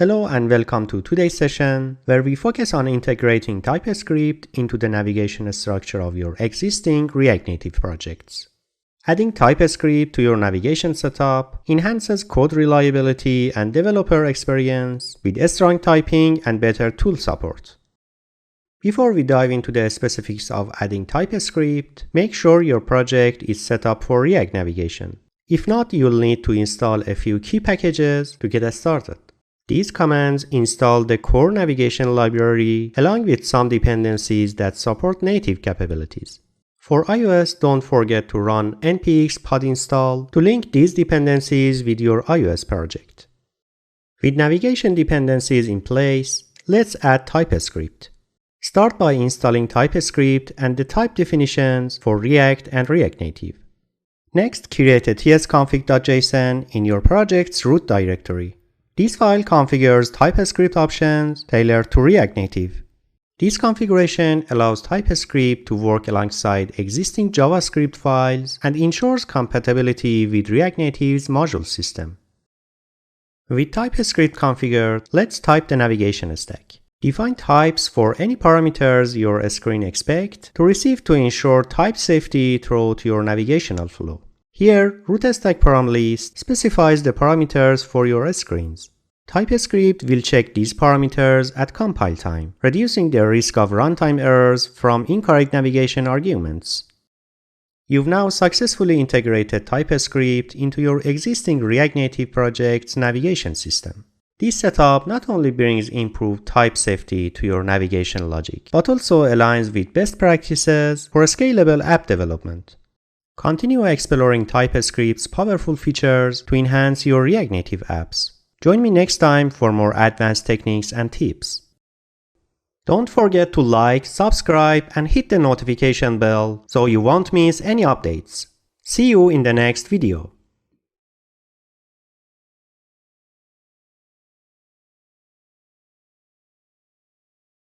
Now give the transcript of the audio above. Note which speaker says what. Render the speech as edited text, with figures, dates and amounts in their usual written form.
Speaker 1: Hello and welcome to today's session, where we focus on integrating TypeScript into the navigation structure of your existing React Native projects. Adding TypeScript to your navigation setup enhances code reliability and developer experience with strong typing and better tool support. Before we dive into the specifics of adding TypeScript, make sure your project is set up for React navigation. If not, you'll need to install a few key packages to get started. These commands install the core navigation library along with some dependencies that support native capabilities. For iOS, don't forget to run npx pod install to link these dependencies with your iOS project. With navigation dependencies in place, let's add TypeScript. Start by installing TypeScript and the type definitions for React and React Native. Next, create a tsconfig.json in your project's root directory. This file configures TypeScript options tailored to React Native. This configuration allows TypeScript to work alongside existing JavaScript files and ensures compatibility with React Native's module system. With TypeScript configured, let's type the navigation stack. Define types for any parameters your screen expects to receive to ensure type safety throughout your navigational flow. Here, root stack param list specifies the parameters for your screens. TypeScript will check these parameters at compile time, reducing the risk of runtime errors from incorrect navigation arguments. You've now successfully integrated TypeScript into your existing React Native project's navigation system. This setup not only brings improved type safety to your navigation logic, but also aligns with best practices for scalable app development. Continue exploring TypeScript's powerful features to enhance your React Native apps. Join me next time for more advanced techniques and tips. Don't forget to like, subscribe, and hit the notification bell so you won't miss any updates. See you in the next video.